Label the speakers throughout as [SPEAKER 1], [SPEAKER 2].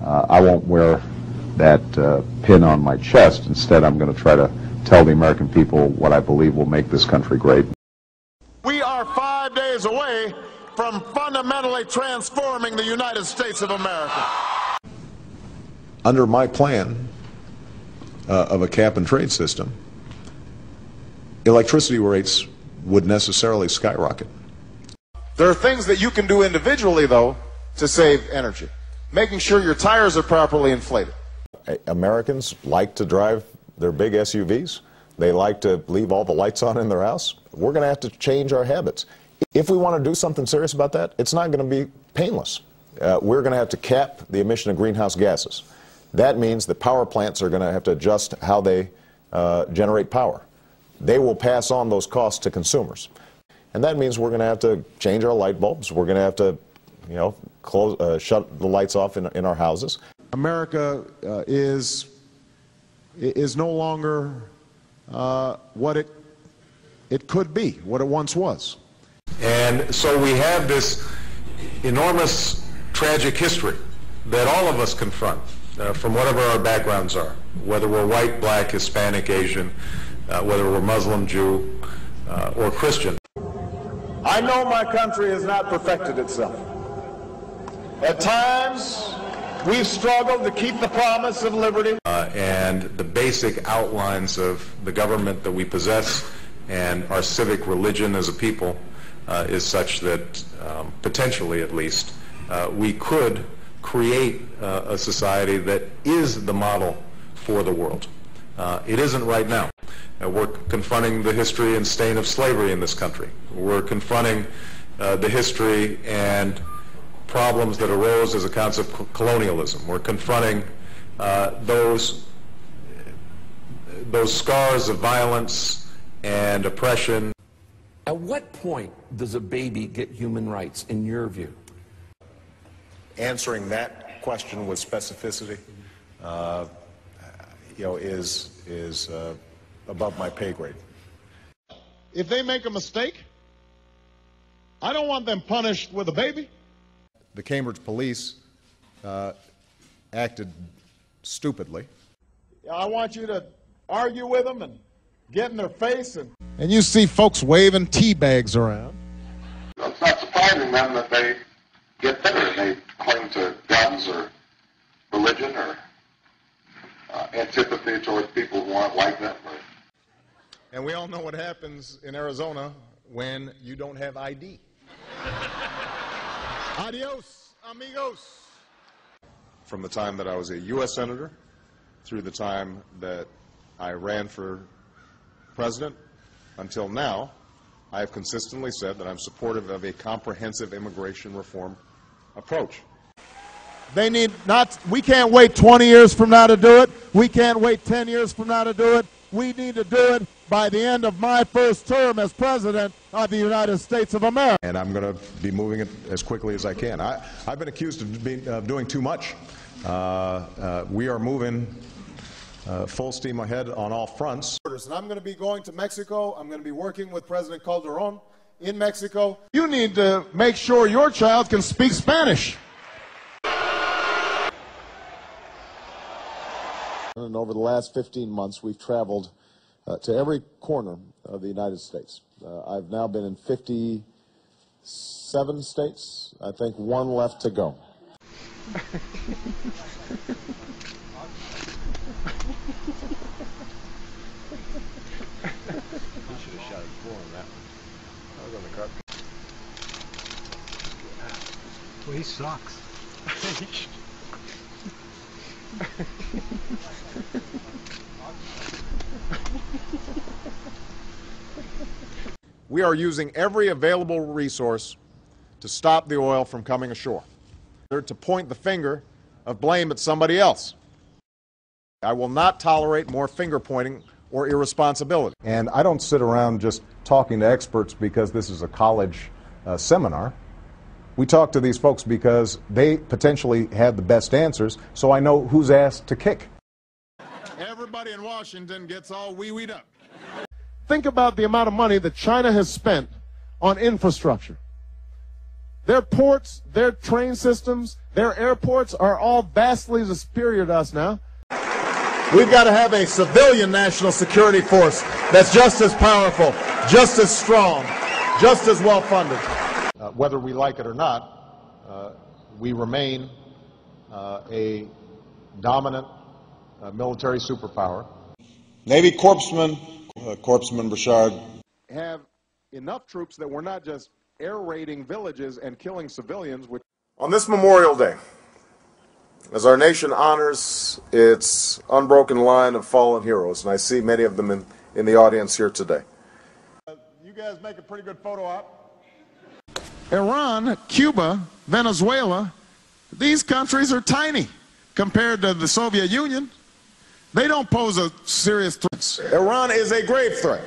[SPEAKER 1] I won't wear that pin on my chest. Instead, I'm going to try to tell the American people what I believe will make this country great.
[SPEAKER 2] We are 5 days away from fundamentally transforming the United States of America.
[SPEAKER 3] Under my plan of a cap-and-trade system, electricity rates would necessarily skyrocket.
[SPEAKER 2] There are things that you can do individually, though, to save energy. Making sure your tires are properly inflated.
[SPEAKER 3] Americans like to drive their big SUVs. They like to leave all the lights on in their house. We're going to have to change our habits. If we want to do something serious about that, it's not going to be painless. We're going to have to cap the emission of greenhouse gases. That means that power plants are going to have to adjust how they generate power. They will pass on those costs to consumers. And that means we're going to have to change our light bulbs. We're going to have to, shut the lights off in our houses.
[SPEAKER 2] America is no longer what it could be, what it once was.
[SPEAKER 4] And so we have this enormous tragic history that all of us confront from whatever our backgrounds are, whether we're white, black, Hispanic, Asian, whether we're Muslim, Jew, or Christian.
[SPEAKER 2] I know my country has not perfected itself. At times, we've struggled to keep the promise of liberty.
[SPEAKER 4] And the basic outlines of the government that we possess and our civic religion as a people is such that, potentially at least, we could create a society that is the model for the world. It isn't right now. We're confronting the history and stain of slavery in this country. We're confronting the history and problems that arose as a consequence of colonialism. We're confronting those scars of violence and oppression.
[SPEAKER 5] At what point does a baby get human rights, in your view?
[SPEAKER 3] Answering that question with specificity, is above my pay grade.
[SPEAKER 2] If they make a mistake, I don't want them punished with a baby.
[SPEAKER 3] The Cambridge police acted stupidly.
[SPEAKER 2] I want you to argue with them and get in their face. And you see folks waving tea bags around.
[SPEAKER 6] It's not surprising then that they get bitter and they cling to guns or religion or antipathy towards people who aren't like them.
[SPEAKER 2] And we all know what happens in Arizona when you don't have ID. Adios, amigos.
[SPEAKER 3] From the time that I was a U.S. Senator through the time that I ran for president until now, I have consistently said that I'm supportive of a comprehensive immigration reform approach.
[SPEAKER 2] They need not, we can't wait 20 years from now to do it. We can't wait 10 years from now to do it. We need to do it by the end of my first term as President of the United States of America.
[SPEAKER 3] And I'm going to be moving it as quickly as I can. I've been accused of doing too much. We are moving full steam ahead on all fronts.
[SPEAKER 2] And I'm going to be going to Mexico. I'm going to be working with President Calderon in Mexico. You need to make sure your child can speak Spanish. And over the last 15 months, we've traveled to every corner of the United States. I've now been in 57 states. I think one left to go.
[SPEAKER 7] You should have shot it before on that one. I was on the carpet.
[SPEAKER 8] Well, he sucks.
[SPEAKER 2] We are using every available resource to stop the oil from coming ashore, to point the finger of blame at somebody else. I will not tolerate more finger pointing or irresponsibility.
[SPEAKER 1] And I don't sit around just talking to experts because this is a college seminar. We talk to these folks because they potentially have the best answers, so I know who's ass to kick.
[SPEAKER 2] Everybody in Washington gets all wee-weed up. Think about the amount of money that China has spent on infrastructure. Their ports, their train systems Their airports are all vastly superior to us now. We've got to have a civilian national security force that's just as powerful, just as strong, just as well funded. Whether we like it or not, we remain a dominant military superpower.
[SPEAKER 9] Navy Corpsman Burchard,
[SPEAKER 2] Have enough troops that we're not just air raiding villages and killing civilians.
[SPEAKER 1] On this Memorial Day, as our nation honors its unbroken line of fallen heroes, and I see many of them in the audience here today.
[SPEAKER 2] You guys make a pretty good photo op. Iran, Cuba, Venezuela, these countries are tiny compared to the Soviet Union. They don't pose a serious threat. Iran is a grave threat.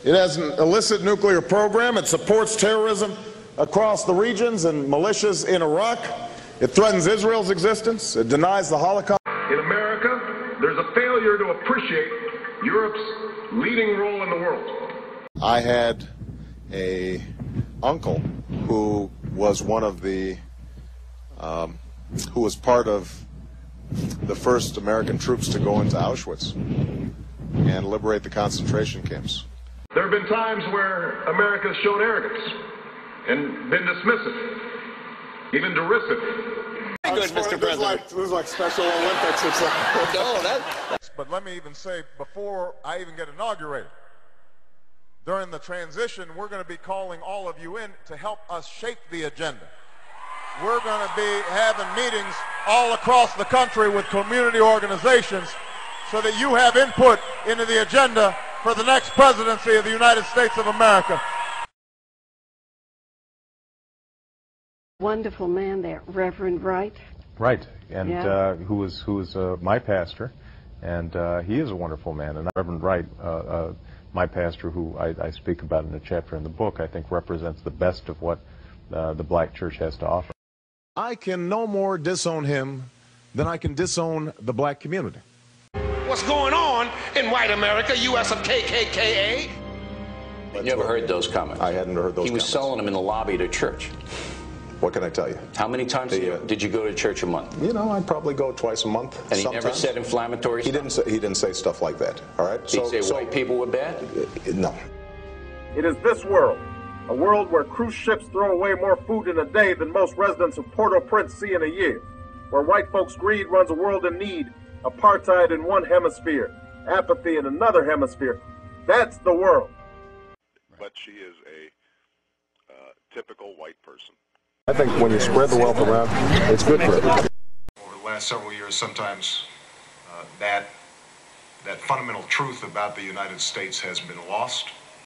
[SPEAKER 2] It has an illicit nuclear program. It supports terrorism across the regions and militias in Iraq. It threatens Israel's existence. It denies the Holocaust.
[SPEAKER 10] In America, there's a failure to appreciate Europe's leading role in the world.
[SPEAKER 1] I had a uncle who was one of the, who was part of the first American troops to go into Auschwitz and liberate the concentration camps.
[SPEAKER 10] There have been times where America has shown arrogance and been dismissive, even derisive.
[SPEAKER 9] Very good, Mr. President.
[SPEAKER 3] This is like Special Olympics. It's like,
[SPEAKER 9] No,
[SPEAKER 2] But let me even say, before I even get inaugurated, during the transition, we're going to be calling all of you in to help us shape the agenda. We're going to be having meetings all across the country with community organizations so that you have input into the agenda for the next presidency of the United States of America.
[SPEAKER 11] Wonderful man, that Reverend Wright.
[SPEAKER 12] Right, and
[SPEAKER 11] Yeah.
[SPEAKER 12] who was my pastor, and he is a wonderful man. And Reverend Wright, my pastor, who I speak about in a chapter in the book, I think represents the best of what the black church has to offer.
[SPEAKER 2] I can no more disown him than I can disown the black community.
[SPEAKER 5] What's going on in white America, U.S. of KKKA?
[SPEAKER 13] You never heard those comments?
[SPEAKER 3] I hadn't heard those
[SPEAKER 13] He was
[SPEAKER 3] comments.
[SPEAKER 13] selling them in the lobby at a church.
[SPEAKER 3] What can I tell you?
[SPEAKER 13] How many times did you go to church a month?
[SPEAKER 3] You know, I'd probably go twice a month.
[SPEAKER 13] And he
[SPEAKER 3] sometimes.
[SPEAKER 13] never said inflammatory stuff?
[SPEAKER 3] He didn't say stuff like that, all right?
[SPEAKER 13] Did he say white people were bad?
[SPEAKER 3] No.
[SPEAKER 10] It is this world, a world where cruise ships throw away more food in a day than most residents of Port-au-Prince see in a year, where white folks' greed runs a world in need, apartheid in one hemisphere, apathy in another hemisphere. That's the world.
[SPEAKER 7] But she is a typical white person.
[SPEAKER 1] I think when you spread the wealth around, it's good for everybody.
[SPEAKER 2] Over the last several years, sometimes that fundamental truth about the United States has been lost.